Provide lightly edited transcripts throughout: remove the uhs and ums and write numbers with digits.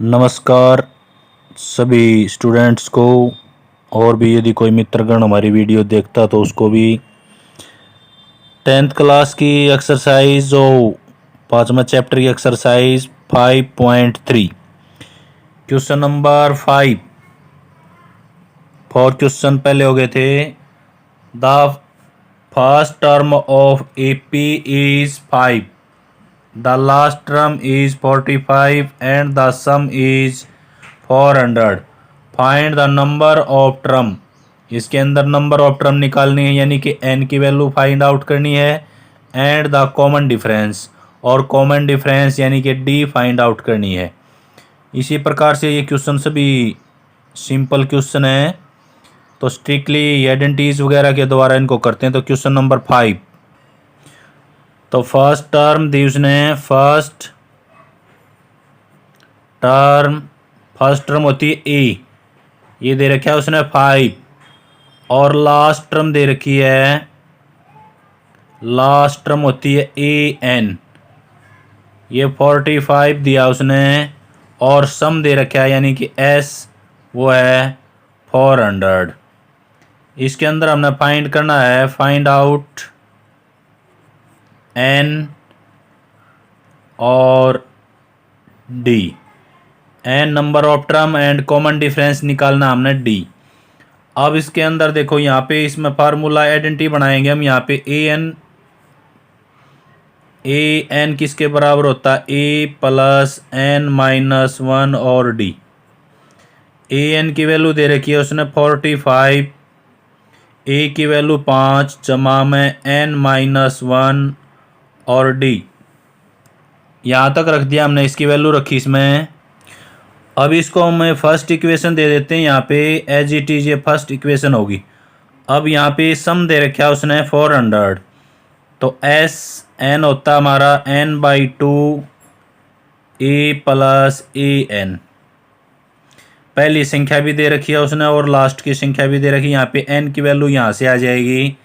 नमस्कार सभी स्टूडेंट्स को। और भी यदि कोई मित्रगण हमारी वीडियो देखता तो उसको भी 10th क्लास की एक्सरसाइज जो 5वां चैप्टर की एक्सरसाइज 5.3 क्वेश्चन नंबर 5 4 क्वेश्चन पहले हो गए थे। The first term of AP is 5, the last term is 45 and the some is 400। Find the number of term. इसके अंदर नंबर ऑफ टर्म निकालनी है, यानी कि n की वैल्यू फाइंड आउट करनी है। एंड द कॉमन डिफरेंस, और कॉमन डिफरेंस यानी कि d फाइंड आउट करनी है। इसी प्रकार से ये क्वेश्चन सभी सिंपल क्वेश्चन है, तो स्ट्रिक्टली आइडेंटिटीज वगैरह के द्वारा इनको करते हैं। तो क्वेश्चन नंबर 5, तो फर्स्ट टर्म दी उसने, फर्स्ट टर्म होती है a, ये दे रखा है उसने 5, और लास्ट टर्म दे रखी है, लास्ट टर्म होती है an, ये 45 दिया उसने, और सम दे रखा है यानी कि s वो है 400। इसके अंदर हमने फाइंड करना है, फाइंड आउट n और d, n number of term and common difference निकालना हमने d। अब इसके अंदर देखो, यहाँ पे इसमें फार्मूला आइडेंटिटी बनाएंगे हम। यहाँ पे ए एन किसके बराबर होता है, a प्लस n माइनस 1 और d। ए एन की वैल्यू दे रखी है उसने 45, a की वैल्यू 5 जमा में n माइनस 1 और d। यहाँ तक रख दिया हमने, इसकी वैल्यू रखी इसमें। अब इसको हम फर्स्ट इक्वेशन दे देते हैं यहाँ पे, एज इट इज ये फर्स्ट इक्वेशन होगी। अब यहाँ पे सम दे रखा है उसने 400, तो एस एन होता है हमारा n/2 a प्लस an। पहली संख्या भी दे रखी है उसने और लास्ट की संख्या भी दे रखी है। यहाँ पे n की वैल्यू यहाँ से आ जाएगी,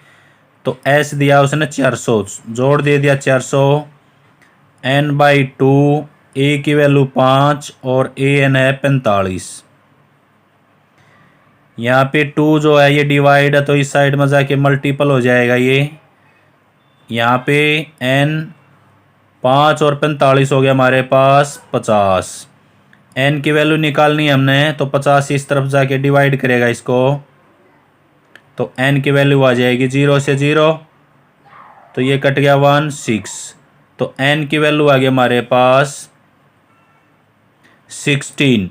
तो s दिया उसने 400, जोड़ दे दिया 400, n/2 a की वैल्यू 5 और an है 45। यहाँ पे 2 जो है ये डिवाइड है, तो इस साइड में जाके मल्टीपल हो जाएगा ये। यहाँ पे n 5 और 45 हो गया हमारे पास 50। n की वैल्यू निकालनी है हमने, तो 50 इस तरफ जाके डिवाइड करेगा इसको, तो n की वैल्यू आ जाएगी 0 से 0, तो ये कट गया 1 6, तो n की वैल्यू आ गई हमारे पास 16।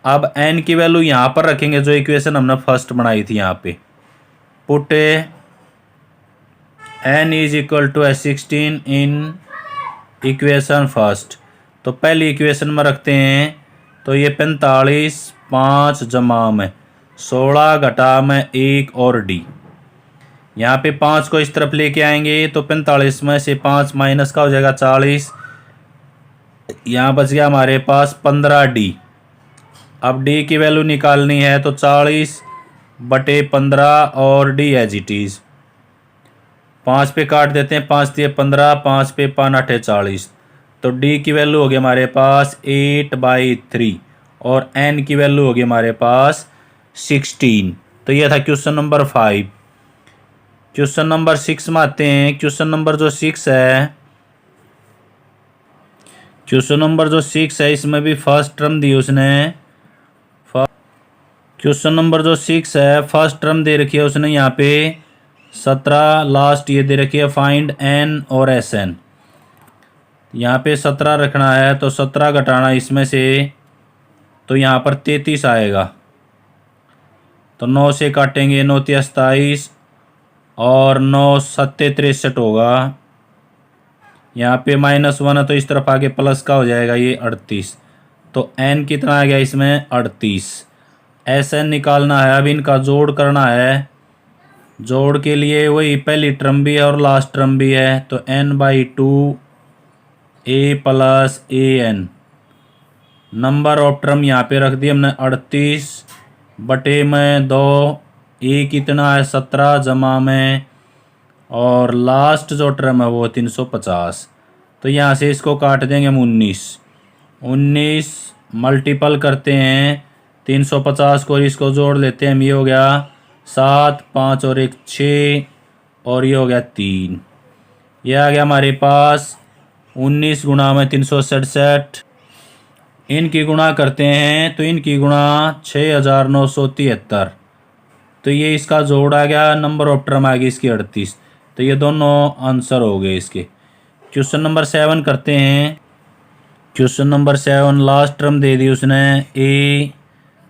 अब n की वैल्यू यहाँ पर रखेंगे, जो इक्वेशन हमने फर्स्ट बनाई थी। यहाँ पे put n is equal to 16 in equation first, तो पहली इक्वेशन में रखते हैं, तो ये 45 5 जमा में 16 घटा में 1 और d। यहाँ पे 5 को इस तरफ लेके आएंगे, तो 45 में से 5 माइनस का हो जाएगा 40, यहाँ बच गया हमारे पास 15d। अब d की वैल्यू निकालनी है, तो 40/15 और d एज इट इज 5 पे काट देते हैं, 5 दिए 15, 5 पे 5 8 40, तो d की वैल्यू होगी हमारे पास 8/3 और n की वैल्यू होगी हमारे पास 16। तो यह था क्वेश्चन नंबर 5। क्वेश्चन नंबर 6 में आते हैं। क्वेश्चन नंबर जो 6 है, क्वेश्चन नंबर जो 6 है इसमें भी फर्स्ट टर्म दी उसने। क्वेश्चन नंबर जो 6 है फर्स्ट टर्म दे रखी है उसने यहाँ पे 17, लास्ट ये दे रखी है फाइंड n और Sn। यहाँ पे 17 रखना है, तो 17 घटाना इसमें से, तो यहाँ पर 33 आएगा, तो 9 से काटेंगे, 9 × 27 और 9 7 63 होगा। यहाँ पे -1 है, तो इस तरफ आगे प्लस का हो जाएगा ये 38, तो n कितना आ गया इसमें 38। Sn निकालना है, अब इनका जोड़ करना है। जोड़ के लिए वही पहली टर्म भी है और लास्ट टर्म भी है, तो n/2 a plus an। Number of term यहाँ पे रख दिए हमने 38/2, a कितना है 17 जमा में, और लास्ट जो टर्म है वो 350, तो यहाँ से इसको काट देंगे हम 19 मल्टीपल करते हैं 350 को, इसको जोड़ लेते हैं हम। ये हो गया 7, 5 और 1 6 और ये हो गया 3। ये आ गया हमारे पास 19 गुणा में 367। इनकी गुणा करते हैं तो इनकी गुणा 6973। तो ये इसका जोड़ आ गया, नंबर ऑफ टर्म आ गई इसकी 38। तो ये दोनों आंसर हो गए इसके। क्वेश्चन नंबर 7 करते हैं। क्वेश्चन नंबर 7 लास्ट टर्म दे दी उसने A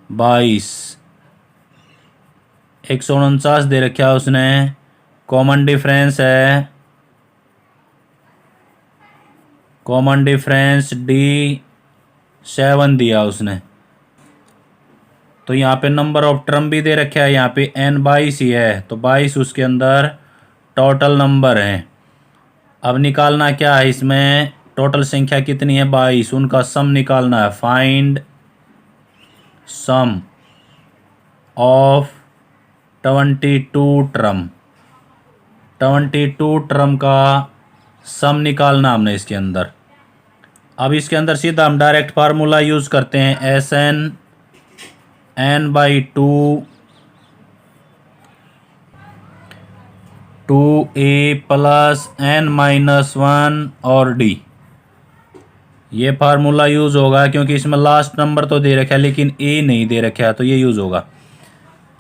22, 149 दे रखा उसने। कॉमन डिफरेंस है, कॉमन डिफरेंस D 7 दिया उसने। तो यहाँ पे नंबर ऑफ टर्म भी दे रखा है, यहाँ पे N 22 ही है, तो 22 उसके अंदर टोटल नंबर हैं। अब निकालना क्या है इसमें, टोटल संख्या कितनी है 22, उनका सम निकालना है। Find sum of 22 term, 22 term का सम निकालना हमने इसके अंदर। अब इसके अंदर सीधा हम डायरेक्ट फार्मूला यूज़ करते हैं, SN N/2 2A plus N-1 और D। ये फार्मूला यूज़ होगा क्योंकि इसमें लास्ट नंबर तो दे रखा है लेकिन A नहीं दे रखा है, तो ये यूज़ होगा।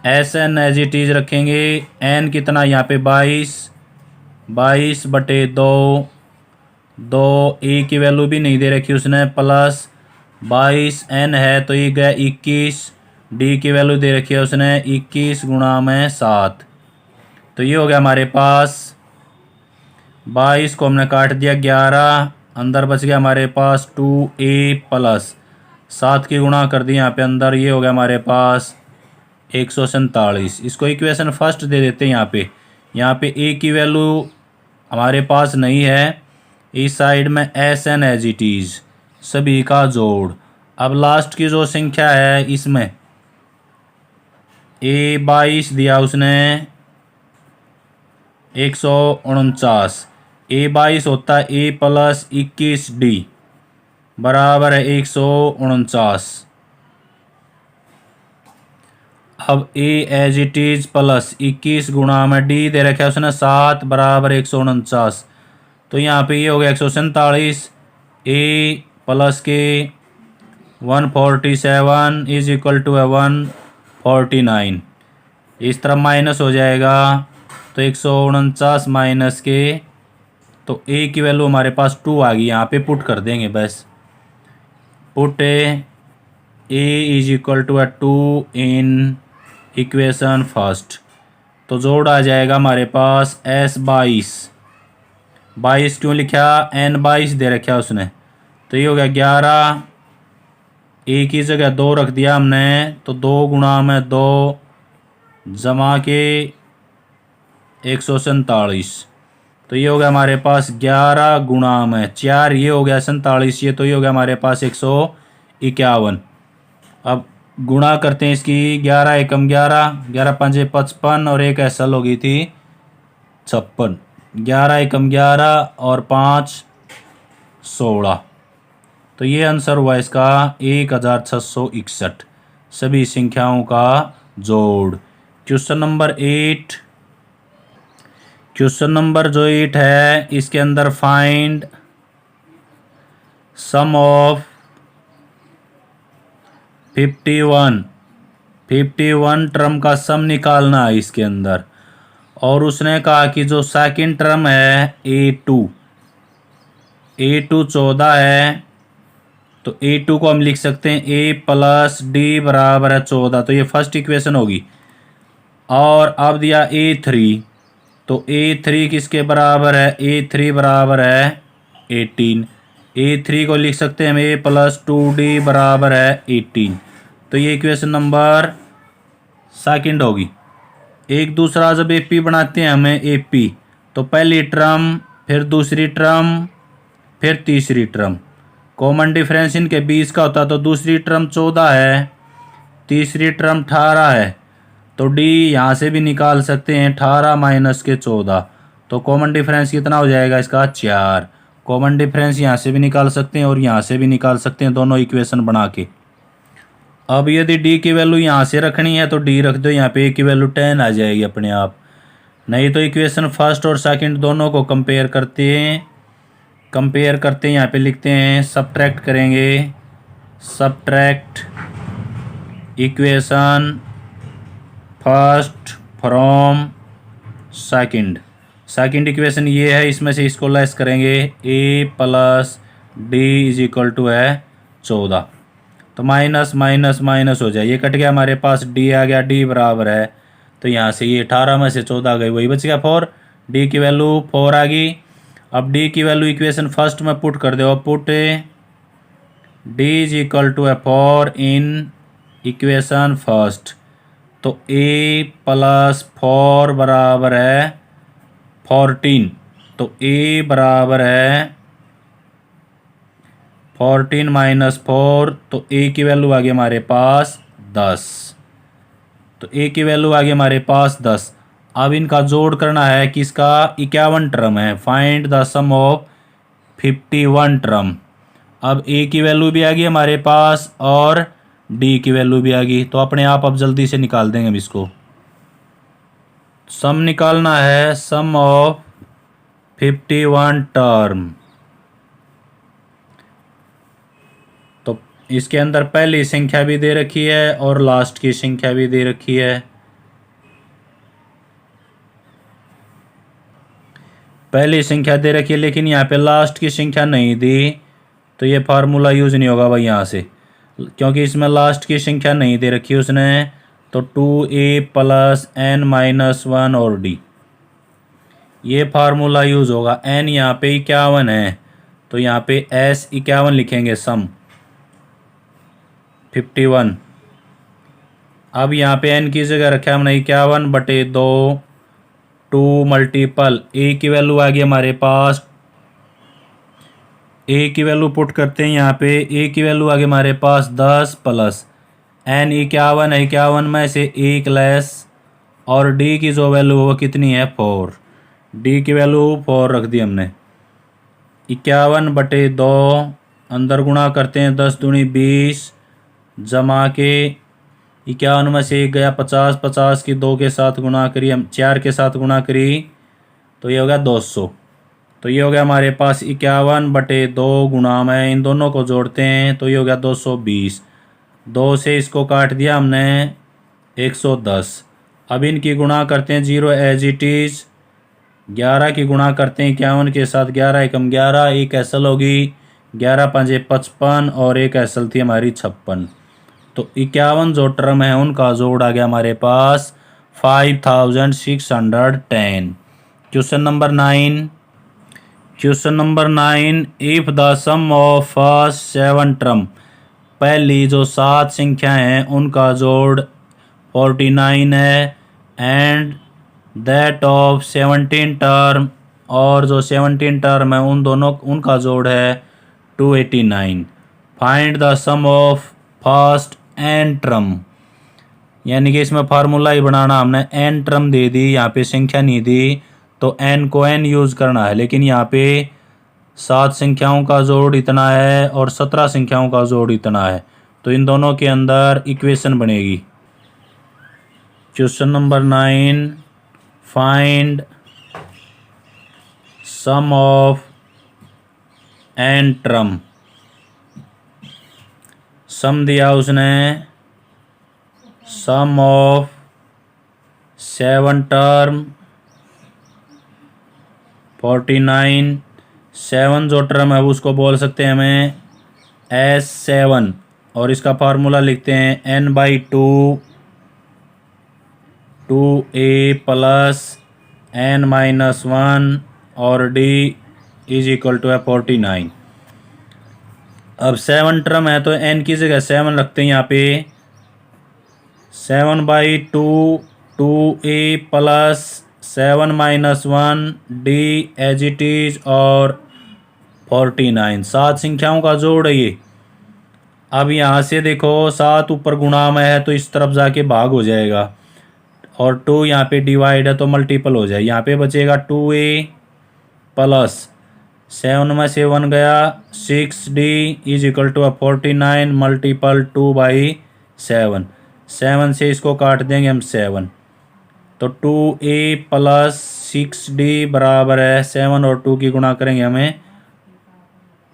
SN एज इट इज़ रखेंगे। N कितना यहाँ पे 22/2, 2 A की वैल्यू भी नहीं दे रखी उसने, प्लस 22 N है तो ये गया 21, D की वैल्यू दे रखी है उसने 21 गुणा में 7। तो ये हो गया हमारे पास 22 को हमने काट दिया 11, अंदर बच गया हमारे पास 2A प्लस 7 की गुणा कर दी यहाँ पे अंदर, ये हो गया हमारे पास 147। इसको इक्वेशन फर्स्ट दे देते हैं यहाँ पे A की वैल्यू हमारे पास नहीं है, इस साइड में SN एज इट इज़ सभी का जोड़। अब लास्ट की जो संख्या है इसमें A 22 दिया उसने 149, A 22 होता है A प्लस 21D बराबर है 149। अब A as it is plus 21 गुणा में D दे रखा है उसने 7 बराबर 149। तो यहाँ पे ये हो गया 147, A प्लस के 147 इज इक्वल टू 149। इस तरह माइनस हो जाएगा तो 149 माइनस के, तो A की वैल्यू हमारे पास 2 आ गई, यहाँ पे पुट कर देंगे बस। Put A is equal to 2 in equation first, तो जोड़ आ जाएगा हमारे पास S 22 क्यों लिखा, N 22 दे रखा उसने, तो ये हो गया 11, A की जगह 2 रख दिया हमने, तो 2 गुणा में 2 जमा के 147। तो ये हो गया हमारे पास 11 गुणा में 4, ये हो गया 47, ये तो ये हो गया हमारे पास 151। अब गुणा करते हैं इसकी, 11 एकम 11, 11 पंजे 55 और एक ऐसा हो गई थी 56, 11 एकम 11 और 5 16। तो ये आंसर हुआ इसका 1661 सभी संख्याओं का जोड़। क्वेश्चन नंबर 8, क्वेश्चन नंबर जो 8 है इसके अंदर फाइंड सम ऑफ 51 टर्म का सम निकालना है इसके अंदर। और उसने कहा कि जो सेकंड टर्म है A2 14 है, तो A2 को हम लिख सकते हैं A प्लस D बराबर है 14, तो ये फर्स्ट इक्वेशन होगी। और अब दिया A3, तो A3 किसके बराबर है, A3 बराबर है 18, A3 को लिख सकते हैं हम A प्लस 2D बराबर है 18। तो ये इक्वेशन नंबर सेकंड होगी। एक दूसरा जब AP बनाते हैं हमें AP, तो पहली टर्म फिर दूसरी टर्म फिर तीसरी टर्म, कॉमन डिफरेंस इनके 20 का होता, तो दूसरी टर्म 14 है, तीसरी टर्म 18 है, तो D यहाँ से भी निकाल सकते हैं 18 माइनस के 14, तो कॉमन डिफरेंस कितना हो जाएगा इसका 4। कॉमन डिफरेंस यहाँ से भी निकाल सकते हैं और यहाँ से भी निकाल सकते हैं, दोनों इक्वेशन बना के। अब यदि डी की वैल्यू यहाँ से रखनी है तो डी रख दो, यहाँ पे ए की वैल्यू 10 आ जाएगी अपने आप। नहीं तो इक्वेशन फर्स्ट और सेकंड दोनों को कंपेयर करते हैं, यहाँ पे लिखते हैं सब्ट्रैक्ट करेंगे, subtract equation first from second equation ये है, इसमें से इसको लेस करेंगे, a plus d is equal to है 14, तो माइनस माइनस माइनस हो जाए, ये कट गया, हमारे पास डी आ गया, डी बराबर है, तो यहाँ से ये 18 में से 14 आ गई, वही बच गया 4, डी की वैल्यू 4 आ गई। अब डी की वैल्यू इक्वेशन फर्स्ट में पुट कर दो, put D is equal to है 4 इन इक्वेशन फर्स्ट, तो ए प्लस 4 बराबर है 14, तो ए बराबर है 14 माइनस 4, तो ए की वैल्यू आ गई हमारे पास 10, तो ए की वैल्यू आ गई हमारे पास 10। अब इनका जोड़ करना है, किसका 51 टर्म है, find the sum of 51 term. अब ए की वैल्यू भी आ गई हमारे पास और डी की वैल्यू भी आ गई, तो अपने आप अब जल्दी से निकाल देंगे हम इसको। सम निकालना है, सम ऑफ 51 टर्म, तो इसके अंदर पहली संख्या भी दे रखी है और लास्ट की संख्या भी दे रखी है। पहली संख्या दे रखी है लेकिन यहाँ पे लास्ट की संख्या नहीं दी, तो ये फार्मूला यूज नहीं होगा भाई यहाँ से, क्योंकि इसमें लास्ट की संख्या नहीं दे रखी उसने, तो 2a प्लस n माइनस 1 और d, ये फार्मूला यूज होगा। n यहाँ पे 51 है, तो यहाँ पे s 51 लिखेंगे, सम 51। अब यहाँ पे n की जगह रखा हमने 51/2, 2 मल्टीपल a की वैल्यू आ गई हमारे पास, a की वैल्यू पुट करते हैं यहाँ पे, a की वैल्यू आ गई हमारे पास 10 प्लस n 51 है, 51 में से 1 लेस, और d की जो वैल्यू वो कितनी है 4, d की वैल्यू 4 रख दी हमने। 51/2 अंदर गुणा करते हैं, 10 दूनी 20, जमा के 51 में से 1 गया 50, 50 की 2 के साथ गुणा करी, हम 4 के साथ गुणा करी, तो ये हो गया 200, तो ये हो गया हमारे पास 51/2 गुणा में इन दोनों को जोड़ते हैं, तो ये हो गया 220, 2 से इसको काट दिया हमने 110। अब इनकी गुणा करते हैं, 0 एज इट इज, 11 की गुणा करते हैं 51 के साथ, 11 एकम 11, एक ऐसल होगी, 11 पंजे 55 और एक ऐसल थी हमारी 56, तो 51 जो टर्म है उनका जोड़ आ गया हमारे पास 5610। Question number 9, if the sum of first 7 term, पहली जो 7 संख्या हैं उनका जोड़ 49 है, एंड दैट ऑफ 17 टर्म, और जो 17 टर्म है उन दोनों उनका जोड़ है 289, find the sum of first n term, यानी कि इसमें फार्मूला ही बनाना, हमने n टर्म दे दी, यहाँ पे संख्या नहीं दी, तो n को n यूज़ करना है, लेकिन यहाँ पे 7 संख्याओं का जोड़ इतना है और 17 संख्याओं का जोड़ इतना है, तो इन दोनों के अंदर इक्वेशन बनेगी। Question number 9, find sum of n term, sum दिया उसने, सम ऑफ 7 टर्म 49, 7 जो टर्म है उसको बोल सकते हैं हमें S7, और इसका फार्मूला लिखते हैं n/2 2a प्लस n-1 और d इज इक्वल टू है 49। अब 7 टर्म है तो n की जगह 7 रखते हैं यहाँ पे, 7/2 2a plus 7-1 d as it is और 49, 7 संख्याओं का जोड़ है ये। अब यहाँ से देखो 7 ऊपर गुणा में है तो इस तरफ जाके भाग हो जाएगा, और 2 यहाँ पे डिवाइड है तो मल्टीपल हो जाए, यहाँ पे बचेगा 2a प्लस 7 में से 1 गया, 6D is equal to 49 multiple 2/7। 7 से इसको काट देंगे हम 7, तो 2A प्लस 6D बराबर है 7 और 2 की गुणा करेंगे हमें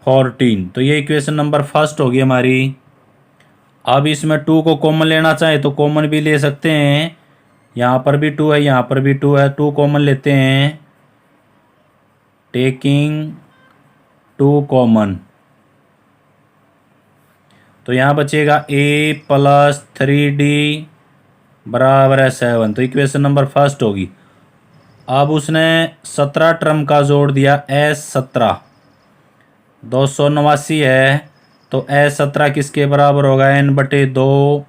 14। तो ये इक्वेशन नंबर फर्स्ट होगी हमारी। अब इसमें 2 को कॉमन लेना चाहे तो कॉमन भी ले सकते हैं, यहाँ पर भी 2 है, यहाँ पर भी 2 है, 2 कॉमन लेते हैं, टेकिंग 2 कॉमन, तो यहाँ बचेगा A प्लस 3D बराबर है 7। तो इक्वेशन नंबर फर्स्ट होगी। अब उसने 17 टर्म का जोड़ दिया, S17 289 है, तो S17 किसके बराबर होगा, n/2,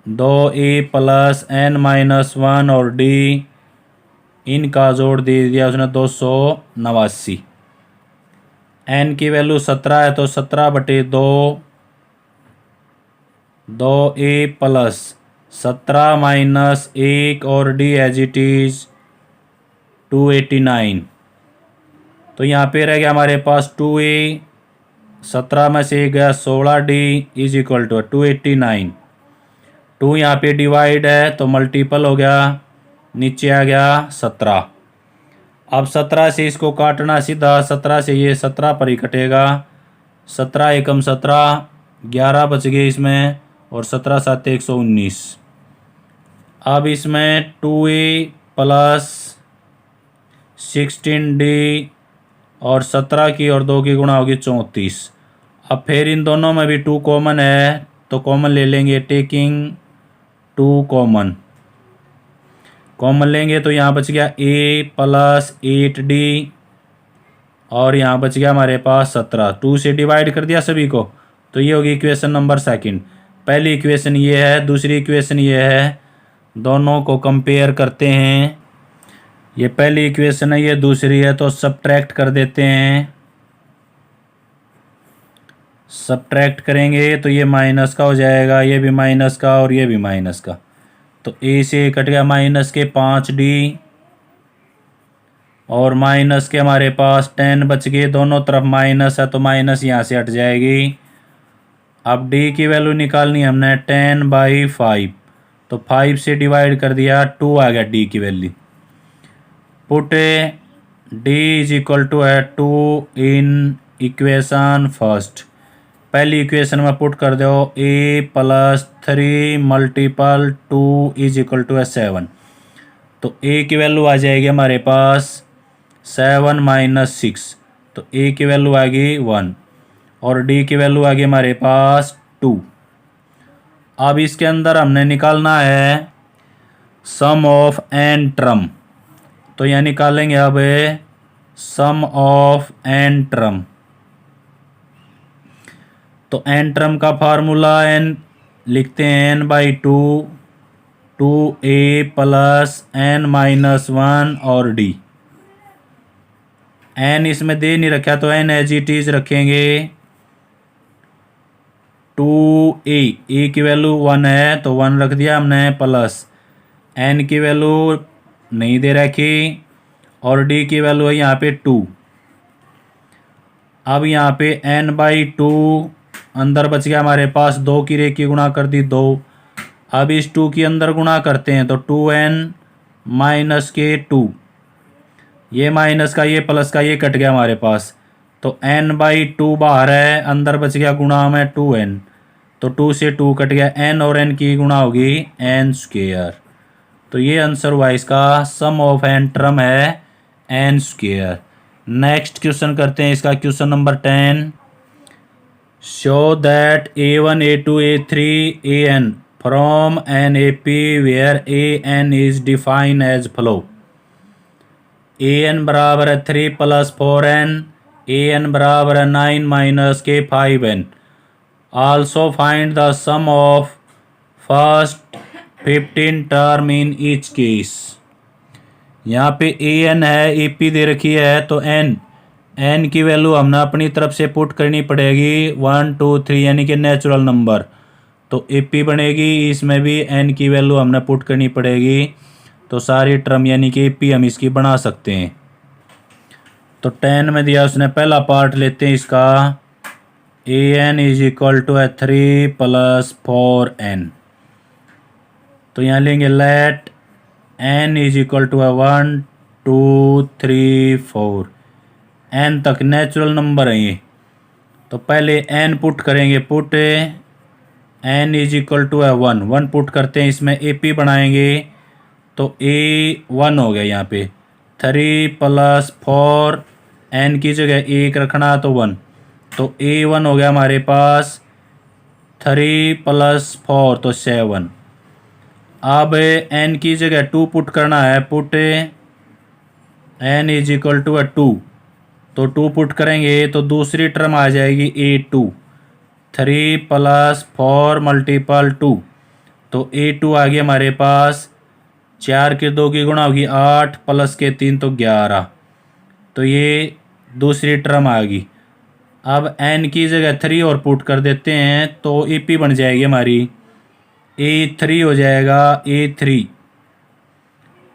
2A प्लस n-1 और D, इनका जोड़ दे दिया उसने 289। n की वैल्यू 17 है, तो 17/2, 2A प्लस 17 माइनस 1 और D एज इट इज 289। तो यहाँ पे रह गया हमारे पास 2A, 17 में से गया 16D इज इक्वल टू 289। 2 यहाँ पे डिवाइड है तो मल्टीपल हो गया, नीचे आ गया 17। अब 17 से इसको काटना सीधा, 17 से ये 17 पर ही कटेगा, 17 एकम 17, 11 बच गए इसमें, और 17 7 119। अब इसमें 2A प्लस 16D और 17 की और 2 की गुणा होगी 34। अब फिर इन दोनों में भी 2 कॉमन है, तो कॉमन ले लेंगे, टेकिंग 2 कॉमन, कॉमन लेंगे तो यहाँ बच गया A प्लस 8D और यहाँ बच गया हमारे पास 17। 2 से डिवाइड कर दिया सभी को, तो ये होगी इक्वेशन नंबर सेकंड। पहली इक्वेशन ये है, दूसरी इक्वेशन ये है, दोनों को कंपेयर करते हैं। ये पहली इक्वेशन है, ये दूसरी है, तो सब्ट्रैक्ट कर देते हैं। सब्ट्रैक्ट करेंगे तो ये माइनस का हो जाएगा, ये भी माइनस का और ये भी माइनस का, तो A से कट गया माइनस के 5D और माइनस के हमारे पास 10 बच गए, दोनों तरफ माइनस है तो माइनस यहाँ से हट जाएगी। अब D की वैल्यू निकालनी है हमने, 10/5, तो 5 से डिवाइड कर दिया, 2 आ गया D की value. Put D is equal to है 2 इन इक्वेशन फर्स्ट। पहली इक्वेशन में पुट कर दो, A plus 3 multiple 2 is equal to है 7। तो A की वैल्यू आ जाएगी हमारे पास 7 माइनस 6, तो A की वैल्यू आ गई 1 और D की वैल्यू आ गई हमारे पास 2। अब इसके अंदर हमने निकालना है सम ऑफ n टर्म, तो यह निकालेंगे अब सम ऑफ n टर्म। तो n टर्म का फार्मूला n लिखते हैं n/2, 2A प्लस n-1 और D। n इसमें दे नहीं रखा तो n एज इट इज रखेंगे। 2A, A की वैल्यू 1 है तो 1 रख दिया हमने, प्लस n की वैल्यू नहीं दे रखी और D की वैल्यू है यहाँ पे 2। अब यहाँ पे n/2 अंदर बच गया हमारे पास, 2 की रेखी गुणा कर दी 2। अब इस 2 की अंदर गुणा करते हैं तो 2n माइनस के 2, ये माइनस का ये प्लस का ये कट गया हमारे पास, तो n/2 बाहर है, अंदर बच गया गुणा में 2n, तो 2 से 2 कट गया, n और n की गुणा होगी n²। तो ये आंसर हुआ इसका, सम ऑफ n टर्म है n²। नेक्स्ट क्वेश्चन करते हैं इसका, question number 10। Show that A1 A2 A3 AN from an AP where AN is defined as follow. AN बराबर है 3 प्लस 4n, AN बराबर है 9 माइनस के 5n। Also find the sum of first 15 term in each case. यहाँ पे AN है, AP दे रखी है, तो n की वैल्यू हमने अपनी तरफ से पुट करनी पड़ेगी 1 2 3 यानी कि नेचुरल नंबर, तो AP बनेगी, इसमें भी n की वैल्यू हमने पुट करनी पड़ेगी, तो सारी टर्म यानी कि AP हम इसकी बना सकते हैं। तो 10 में दिया उसने, पहला पार्ट लेते हैं इसका, A n is equal to है 3 + 4n। तो यहाँ लेंगे let n is equal to है 1 2 3 4, n तक नेचुरल नंबर है ये। तो पहले n पुट करेंगे, put n is equal to है 1 पुट करते हैं, इसमें ए पी बनाएंगे तो a1 हो गया। यहाँ पे 3 + 4, n की जगह 1 रखना तो 1, तो a1 हो गया हमारे पास 3 + 4 तो 7। अब n की जगह 2 पुट करना है, put n is equal to है 2, तो 2 पुट करेंगे तो दूसरी टर्म आ जाएगी a2, 3 + 4 × 2, तो a2 आ गया हमारे पास, 4 के 2 की गुणा होगी 8 + के 3 तो 11, तो ये दूसरी टर्म आ गई। अब n की जगह 3 और पुट कर देते हैं तो AP बन जाएगी हमारी, a3 हो जाएगा, a3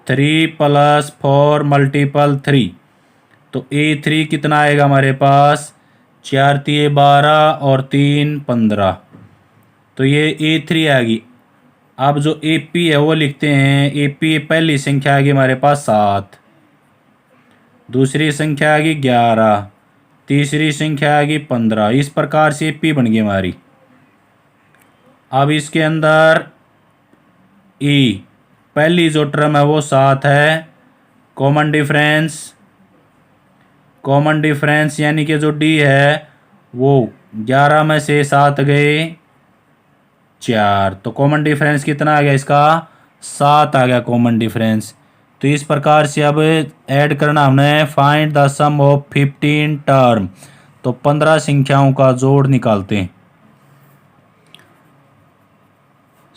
3 + 4 × 3, तो a3 कितना आएगा हमारे पास, 4 × 3 = 12 और 3 × 15, तो ये a3 आ गई। अब जो AP है वो लिखते हैं, AP पहली संख्या आ गई हमारे पास 7, दूसरी संख्या आ गई 11, तीसरी संख्या आ गई 15, इस प्रकार से AP बन गई हमारी। अब इसके अंदर E पहली जो टर्म है वो 7 है, कॉमन डिफरेंस यानी कि जो D है वो 11 में से 7 गए 4, तो कॉमन डिफरेंस कितना आ गया इसका, 7 आ गया कॉमन डिफरेंस। तो इस प्रकार से अब ऐड करना हमने, find the sum of 15 term, तो 15 संख्याओं का जोड़ निकालते हैं।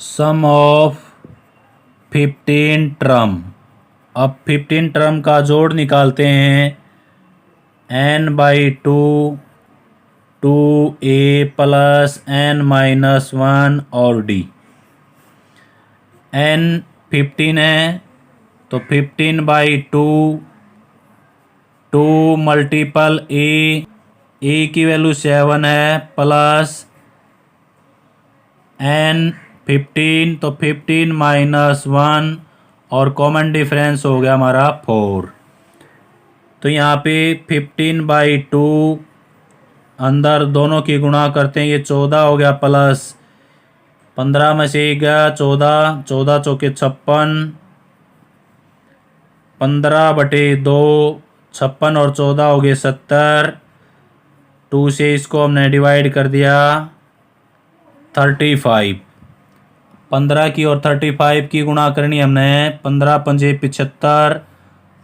सम ऑफ 15 टर्म, अब 15 टर्म का जोड़ निकालते हैं, n/2 2a + n-1 और d। n 15 है तो 15/2, 2 × a की वैल्यू 7 है, प्लस n 15 तो 15 - 1 और कॉमन डिफरेंस हो गया हमारा 4। तो यहाँ पे 15/2 अंदर दोनों की गुणा करते हैं, ये 14 हो गया, प्लस 15 में से 1 गया 14, 14 चौके 56, 15/2 56 और 14 हो गए 70, 2 से इसको हमने डिवाइड कर दिया 35, 15 की और 35 की गुणा करनी हमने, 15 × 5 = 75,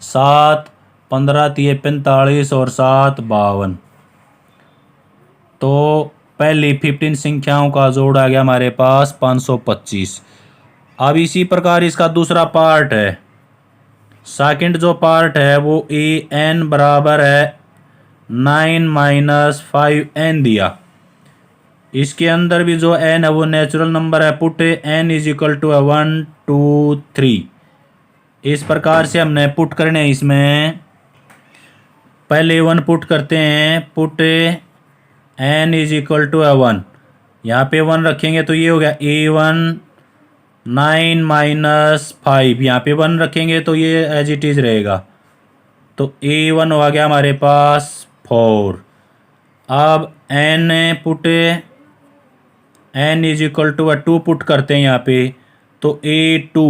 7 15 × 3 = 45 और 7 52। तो पहली 15 संख्याओं का जोड़ आ गया हमारे पास 525। अब इसी प्रकार इसका दूसरा पार्ट है, सेकंड जो पार्ट है वो an बराबर है 9 - 5n दिया। इसके अंदर भी जो n है वो नेचुरल नंबर है, put n is equal to 1 2 3। इस प्रकार से हमने पुट करने हैं, इसमें पहले 1 पुट करते हैं, put n is equal to 1, यहाँ पे 1 रखेंगे तो ये हो गया a1 9 - 5, यहाँ पे 1 रखेंगे तो ये एज इट इज़ रहेगा, तो a1 हो गया हमारे पास 4। अब n put n is equal to 2 put करते हैं यहाँ पे, तो a2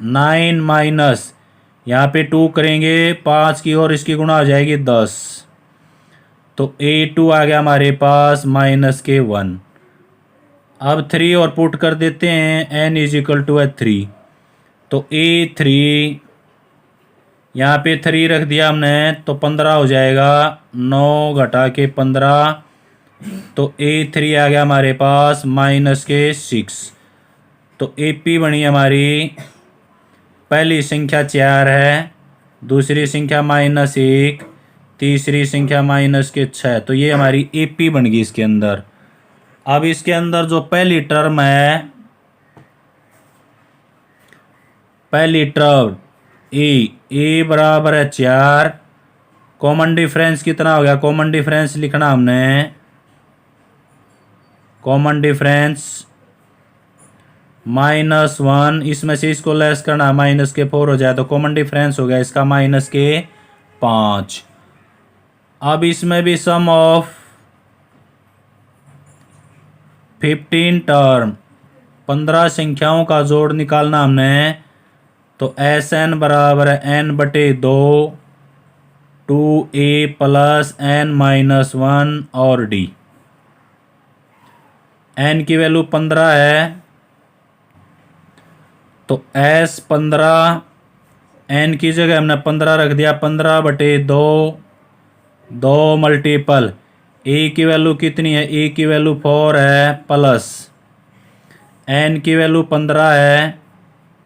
9 - यहाँ पे 2 करेंगे 5 की और इसकी गुणा हो जाएगी 10, तो a2 आ गया हमारे पास -1। अब 3 और पुट कर देते हैं, n इज इक्वल टू 3, तो a3 यहाँ पे 3 रख दिया हमने तो 15 हो जाएगा, 9 घटा के 15, तो a3 आ गया हमारे पास -6। तो AP बनी हमारी, पहली संख्या 4 है, दूसरी संख्या -1, तीसरी संख्या -6, तो ये हमारी AP बन गई इसके अंदर। अब इसके अंदर जो पहली टर्म है, पहली टर्म a बराबर है 4, कॉमन डिफरेंस कितना हो गया, कॉमन डिफरेंस लिखना हमने, कॉमन डिफरेंस -1, इसमें से इसको लेस करना, -4 हो जाए तो कॉमन डिफरेंस हो गया इसका -5। अब इसमें भी सम ऑफ 15 टर्म, 15 संख्याओं का जोड़ निकालना हमने। तो Sn बराबर है n/2 2a + n-1 और d। n की वैल्यू 15 है तो S 15, n की जगह हमने 15 रख दिया, 15/2, 2 मल्टीपल a की वैल्यू कितनी है, a की वैल्यू 4 है, प्लस n की वैल्यू 15 है,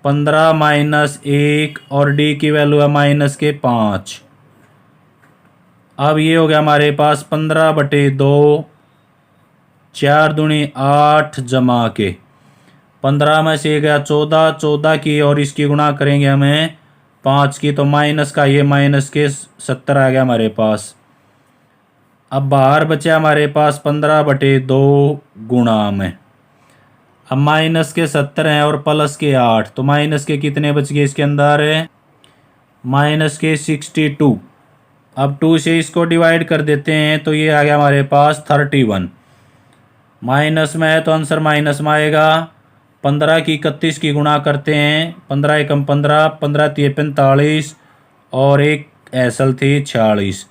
15 -1 और d की वैल्यू है -5। अब ये हो गया हमारे पास 15/2, 4 दूनी 8 जमा के 15 में से गया 14, 14 की और इसकी गुणा करेंगे हमें 5 की, तो माइनस का ये -70 आ गया हमारे पास। अब बाहर बचा हमारे पास 15/2 गुणा में, अब -70 हैं और प्लस के 8, तो माइनस के कितने बच गए इसके अंदर है, -62। अब 2 से इसको डिवाइड कर देते हैं तो ये आ गया हमारे पास 31। माइनस में है तो आंसर माइनस में आएगा। 15 की 31 की गुणा करते हैं, 15 एकम 15, 15 तिये 45 और एक ऐसल थी 46।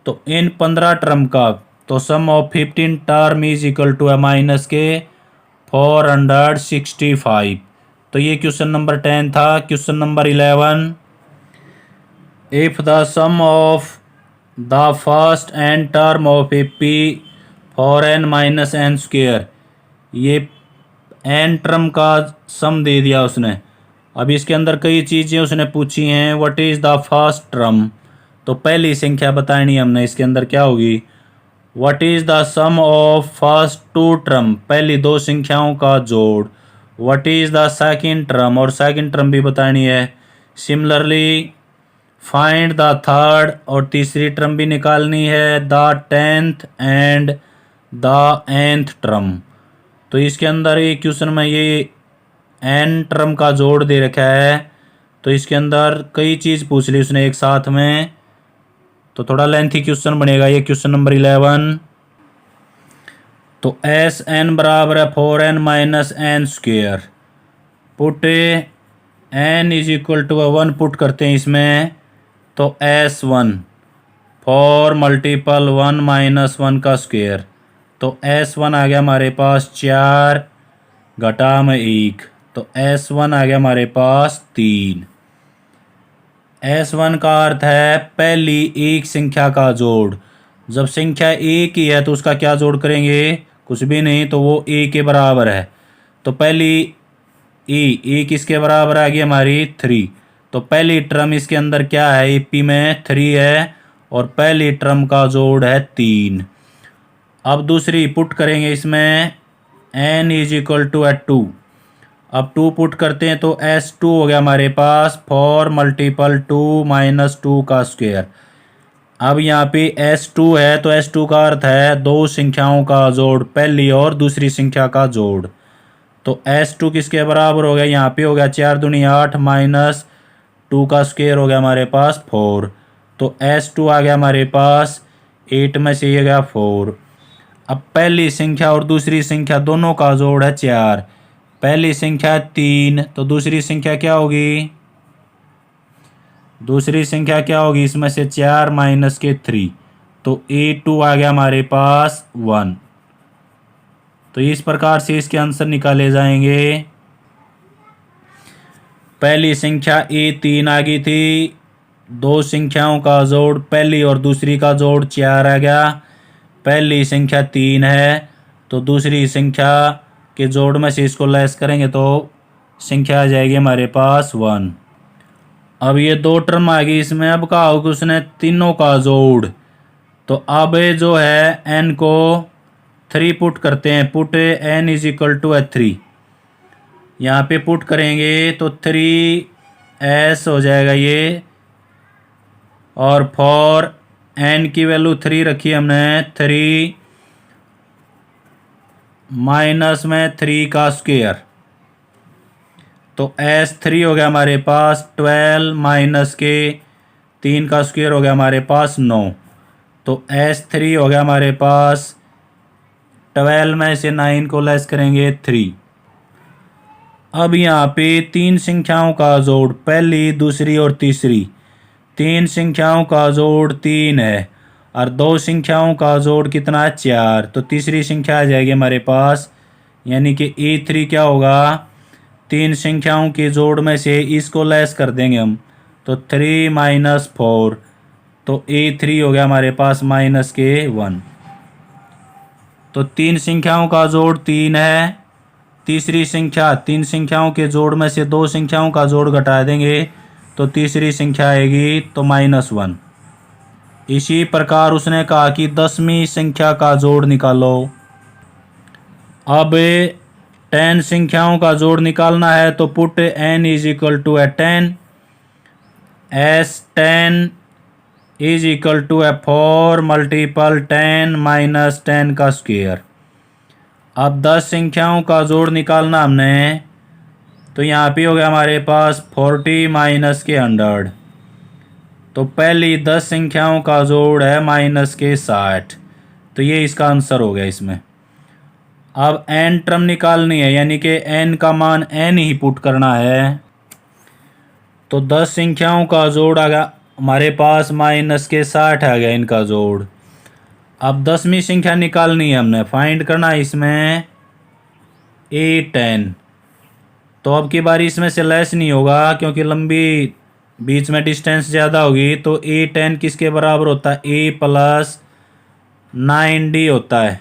तो इन 15 टर्म का तो sum of 15 term is equal to -465। तो ये क्वेश्चन नंबर 10 था। Question number 11, if the sum of the first n term of a p for n-n², ये n टर्म का सम दे दिया उसने। अब इसके अंदर कई चीज़ें उसने पूछी हैं। What is the first term, तो पहली संख्या बतानी हमने, इसके अंदर क्या होगी। What is the sum of first 2 term, पहली 2 संख्याओं का जोड़। What is the second term, और सेकंड टर्म भी बतानी है। सिमिलरली फाइंड द थर्ड, और तीसरी टर्म भी निकालनी है, the 10th and the nth term. तो इसके अंदर ये क्वेश्चन में ये n टर्म का जोड़ दे रखा है, तो इसके अंदर कई चीज़ पूछ ली उसने एक साथ में, तो थोड़ा लेंथी क्वेश्चन बनेगा ये क्वेश्चन नंबर 11। तो Sn बराबर है 4n-n², put n is equal to 1 put करते हैं इसमें, तो S1 4 मल्टीपल 1 - 1 का स्क्वायर, तो S1 आ गया हमारे पास 4 घटा में 1, तो S1 आ गया हमारे पास 3। S1 का अर्थ है पहली एक संख्या का जोड़। जब संख्या एक ही है तो उसका क्या जोड़ करेंगे, कुछ भी नहीं, तो वो a के बराबर है। तो पहली a किसके बराबर आ गई हमारी 3, तो पहली टर्म इसके अंदर क्या है, AP में 3 है और पहली टर्म का जोड़ है 3। अब दूसरी पुट करेंगे इसमें, n इज इक्वल टू 2। अब 2 पुट करते हैं तो S2 हो गया हमारे पास 4 मल्टीपल 2 - 2 का स्क्वायर। अब यहाँ पे S2 है तो S2 का अर्थ है 2 संख्याओं का जोड़, पहली और दूसरी संख्या का जोड़। तो S2 किसके बराबर हो गया, यहाँ पे हो गया 4 दूनी 8 - 2 का स्क्वायर हो गया हमारे पास 4। तो S2 आ गया हमारे पास 8 में से ये गया 4। अब पहली संख्या और दूसरी संख्या दोनों का जोड़ है 4। पहली संख्या 3 तो दूसरी संख्या क्या होगी, दूसरी संख्या क्या होगी, इसमें से 4 माइनस के 3, तो A2 आ गया हमारे पास 1। तो इस प्रकार से इसके आंसर निकाले जाएंगे। पहली संख्या A3 आ गई थी, 2 संख्याओं का जोड़, पहली और दूसरी का जोड़ 4 आ गया। पहली संख्या 3 है तो दूसरी संख्या के जोड़ में से इसको लेस करेंगे तो संख्या आ जाएगी हमारे पास 1। अब ये 2 टर्म आ गई इसमें। अब कहा होगा उसने तीनों का जोड़, तो अब जो है n को 3 पुट करते हैं, put n is equal to 3। यहाँ पे पुट करेंगे तो 3s हो जाएगा ये, और 4 एन की वैल्यू 3 रखी हमने, 3 माइनस में 3 का स्क्वायर, तो S3 हो गया हमारे पास 12 माइनस के 3 का स्क्वायर हो गया हमारे पास 9, तो S3 हो गया हमारे पास 12 में से 9 को लेस करेंगे 3। अब यहाँ पे तीन संख्याओं का जोड़, पहली दूसरी और तीसरी, तीन संख्याओं का जोड़ 3 है और दो संख्याओं का जोड़ कितना है 4, तो तीसरी संख्या आ जाएगी हमारे पास, यानी कि E3 क्या होगा, तीन संख्याओं के जोड़ में से इसको लेस कर देंगे हम, तो 3 माइनस 4, तो E3 हो गया हमारे पास माइनस के 1। तो तीन संख्याओं का जोड़ 3 है, तीसरी संख्या, तीन संख्याओं के जोड़ में से दो संख्याओं का जोड़ घटा देंगे तो तीसरी संख्या आएगी तो -1। इसी प्रकार उसने कहा कि 10वीं संख्या का जोड़ निकालो। अब 10 संख्याओं का जोड़ निकालना है तो put n is equal to 10, S10 is equal to 4 multiple 10 minus 10 का स्क्वायर। अब 10 संख्याओं का जोड़ निकालना हमने, तो यहाँ पे हो गया हमारे पास 40 माइनस के 100, तो पहली 10 संख्याओं का जोड़ है माइनस के 60, तो ये इसका आंसर हो गया इसमें। अब n टर्म निकालनी है, यानी कि n का मान n ही पुट करना है, तो 10 संख्याओं का जोड़ आ गया हमारे पास माइनस के 60 आ गया इनका जोड़। अब 10वीं संख्या निकालनी है हमने, फाइंड करना है इसमें A10, तो अब की बारी इसमें से लेस नहीं होगा क्योंकि लंबी बीच में डिस्टेंस ज़्यादा होगी, तो A10 किसके बराबर होता है, A प्लस 9D होता है।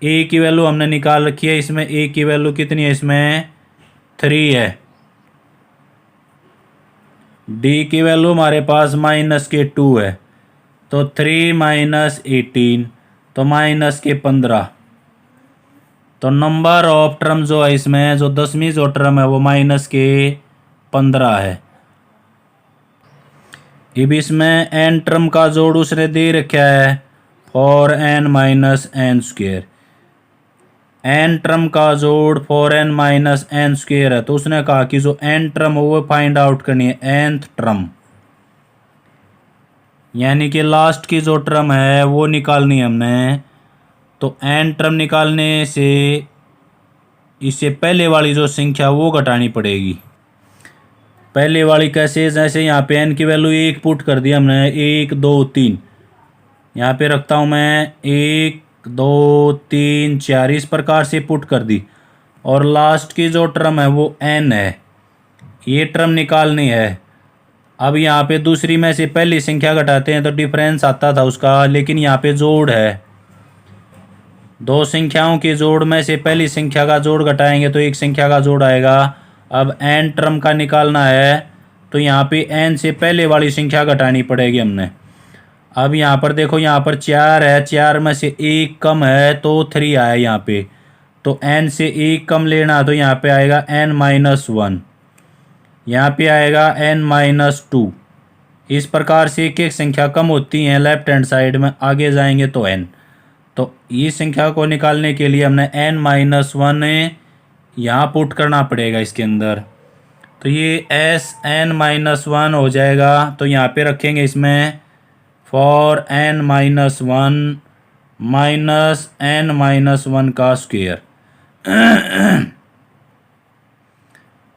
A की वैल्यू हमने निकाल रखी है, इसमें A की वैल्यू कितनी है, इसमें 3 है, D की वैल्यू हमारे पास माइनस के 2 है, तो 3 माइनस 18 तो माइनस के 15, तो नंबर ऑफ टर्म जो है इसमें, जो 10वीं जो टर्म है वो माइनस के 15 है। अब इसमें n टर्म का जोड़ उसने दे रखा है 4n minus n square, n term का जोड़ 4n माइनस एन स्क्वेयर है, तो उसने कहा कि जो n टर्म हो वो फाइंड आउट करनी है, nth टर्म, यानी कि लास्ट की जो टर्म है वो निकालनी है हमने। तो n टर्म निकालने से इससे पहले वाली जो संख्या वो घटानी पड़ेगी। पहले वाली कैसे, जैसे यहाँ पे n की वैल्यू 1 पुट कर दिया हमने, 1 2 3, यहाँ पे रखता हूँ मैं 1 2 3 4, इस प्रकार से पुट कर दी, और लास्ट की जो टर्म है वो n है, ये टर्म निकालनी है। अब यहाँ पे दूसरी में से पहली संख्या घटाते हैं तो डिफरेंस आता था उसका, लेकिन यहाँ पे जोड़ है, दो संख्याओं के जोड़ में से पहली संख्या का जोड़ घटाएंगे तो एक संख्या का जोड़ आएगा। अब n टर्म का निकालना है तो यहाँ पे n से पहले वाली संख्या घटानी पड़ेगी हमने। अब यहाँ पर देखो, यहाँ पर 4 है, 4 में से 1 कम है तो 3 आया यहाँ पे, तो n से 1 कम लेना, तो यहाँ पे आएगा n-1, यहाँ पे आएगा n-2। इस प्रकार से एक एक संख्या कम होती हैं लेफ्ट हैंड साइड में, आगे जाएंगे तो n। तो इस संख्या को निकालने के लिए हमने n-1 यहाँ पुट करना पड़ेगा इसके अंदर, तो ये Sn-1 हो जाएगा। तो यहाँ पे रखेंगे इसमें for n-1 माइनस n-1 का स्क्वायर,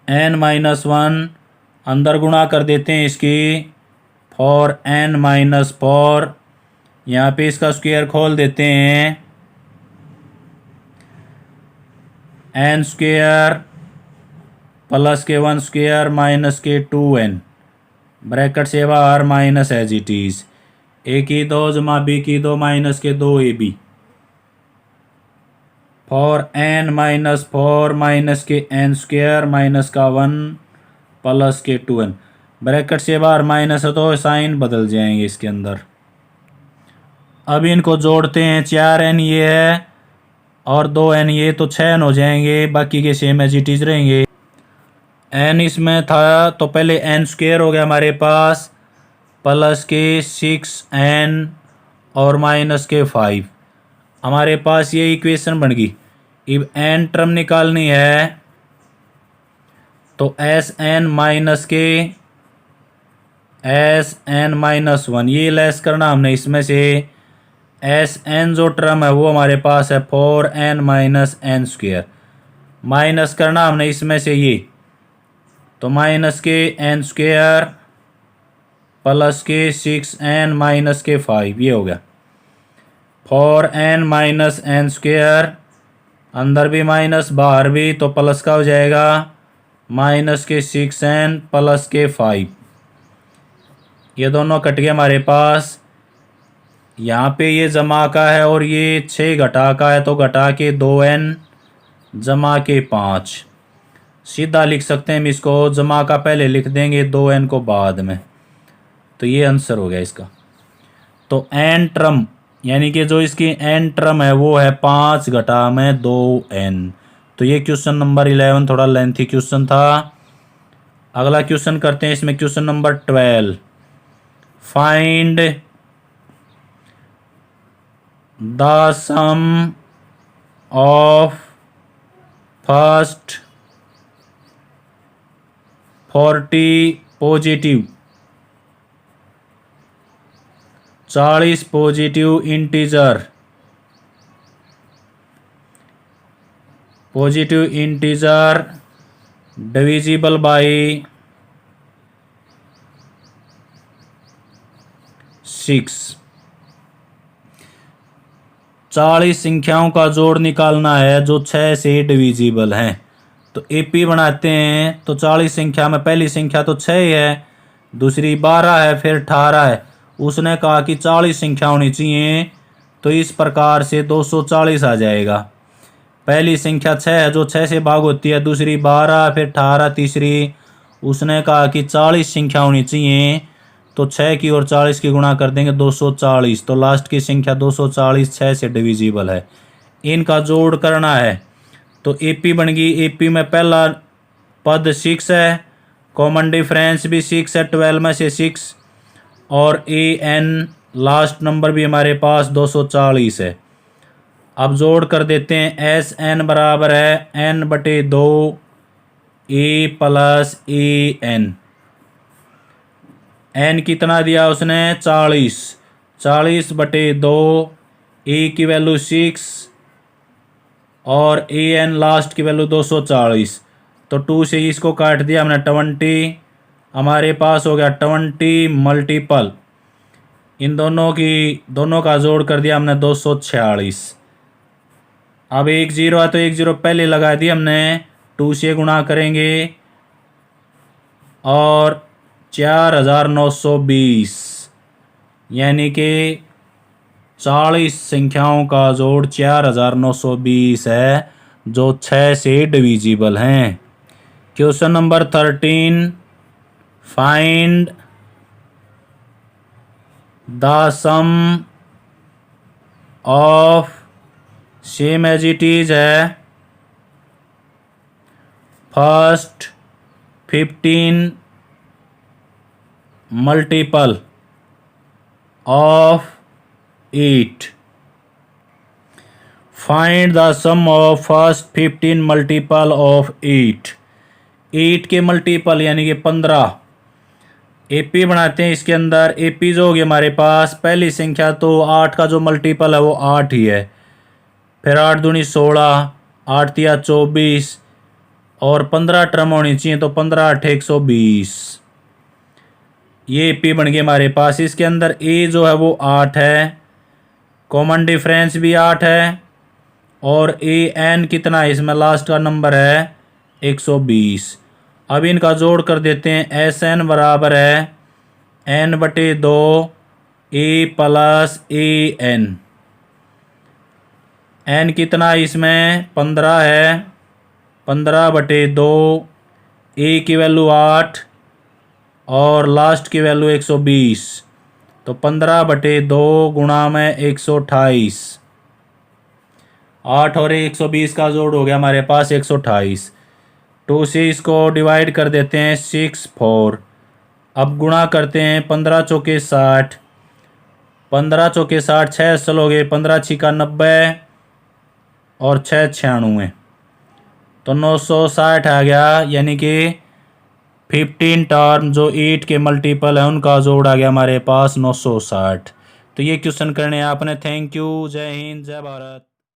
n-1 अंदर गुणा कर देते हैं इसकी, for n-4, यहाँ पे इसका स्क्वायर खोल देते हैं, n स्क्वायर प्लस के 1 स्क्वायर माइनस के 2n, ब्रैकेट से बाहर minus as it is, a की 2 जमा b की 2 माइनस के 2ab, for n-4 माइनस के n स्क्वायर माइनस का 1 प्लस के 2n, ब्रैकेट से बाहर माइनस है तो साइन बदल जाएंगे इसके अंदर। अब इनको जोड़ते हैं, 4n ये है और 2n ये, तो 6n हो जाएंगे, बाकी के सेम एज इट इज रहेंगे। n इसमें था तो पहले n स्क्वायर हो गया हमारे पास, प्लस के 6n और माइनस के 5। हमारे पास ये इक्वेशन बन गई। अब n टर्म निकालनी है तो Sn माइनस 1 ये लेस करना हमने इसमें से। Sn जो टर्म है वो हमारे पास है 4n minus n square. Minus करना हमने इसमें से ये, तो माइनस के n स्क्वेयर प्लस के 6n माइनस के 5 ये हो गया 4n माइनस n स्क्वेयर। अंदर भी माइनस बाहर भी, तो प्लस का हो जाएगा माइनस के 6n प्लस के 5। ये दोनों कट गए हमारे पास। यहाँ पे ये जमा का है और ये 6 घटा का है, तो घटा के 2n जमा के 5। सीधा लिख सकते हैं हम इसको, जमा का पहले लिख देंगे 2n को बाद में। तो ये आंसर हो गया इसका। तो n टर्म यानी कि जो इसकी n टर्म है वो है 5 घटा में 2n। तो ये क्वेश्चन नंबर 11 थोड़ा लेंथी क्वेश्चन था। अगला क्वेश्चन करते हैं, इसमें question number 12। Find the sum of first 40 positive 40 positive integer divisible by 6। 40 संख्याओं का जोड़ निकालना है जो 6 से डिविजिबल हैं। तो एपी बनाते हैं। तो 40 संख्या में पहली संख्या तो 6 है, दूसरी 12 है, फिर 18 है। उसने कहा कि 40 संख्या होनी चाहिए, तो इस प्रकार से 240 आ जाएगा। पहली संख्या 6 है जो 6 से भाग होती है, दूसरी 12, फिर 18, तीसरी। उसने कहा कि 40 संख्या होनी चाहिए, तो 6 की और 40 की गुणा कर देंगे 240। तो लास्ट की संख्या 240 6 से डिविजिबल है। इनका जोड़ करना है। तो एपी बन गई। एपी में पहला पद 6 है, कॉमन डिफरेंस भी 6 है, 12 में से 6, और an लास्ट नंबर भी हमारे पास 240 है। अब जोड़ कर देते हैं। Sn बराबर है n/2 a plus an। n कितना दिया उसने 40, 40/2 a की वैल्यू 6 और an लास्ट की वैल्यू 240। तो 2 से इसको काट दिया हमने 20। हमारे पास हो गया 20 मल्टीपल इन दोनों का जोड़ कर दिया हमने 246। अब 1 0 है तो 1 0 पहले लगा दिया हमने, 2 से गुणा करेंगे और 4920 यानी कि 40 संख्याओं का जोड़ 4920 है जो 6 से डिविजिबल हैं। Question number 13। Find the sum of, same as it is है, first 15 multiple of 8। Find the sum of first 15 multiple of 8। 8 के मल्टीपल यानी कि 15। एपी बनाते हैं। इसके अंदर एपी जो होगी हमारे पास, पहली संख्या तो 8 का जो मल्टीपल है वो 8 ही है, फिर 8 दूनी 16, 8 तिया 24 और 15 टर्म होनी चाहिए, तो 15 8 120। ये एपी बन गई हमारे पास। इसके अंदर ए जो है वो 8 है, कॉमन डिफरेंस भी 8 है, और ए एन कितना है इसमें लास्ट का नंबर है 120। अब इनका जोड़ कर देते हैं। एस एन बराबर है n/2 a plus a n. N कितना इसमें 15 है, 15/2 a की वैल्यू 8 और लास्ट की वैल्यू 120, तो 15/2 गुणा में 128। 8 और 120 का जोड़ हो गया हमारे पास 128। 2 से इसको डिवाइड कर देते हैं 6 4, अब गुणा करते हैं, 15 चौके 60, 15 चौके 60, 6 चलोगे, 15 छिका 90 और 6 96, तो 960 आ गया। यानी कि 15 टर्म जो 8 के मल्टीपल है उनका जोड़ आ गया हमारे पास 960। तो ये क्वेश्चन करने आपने। Thank you. जय हिंद, जय भारत।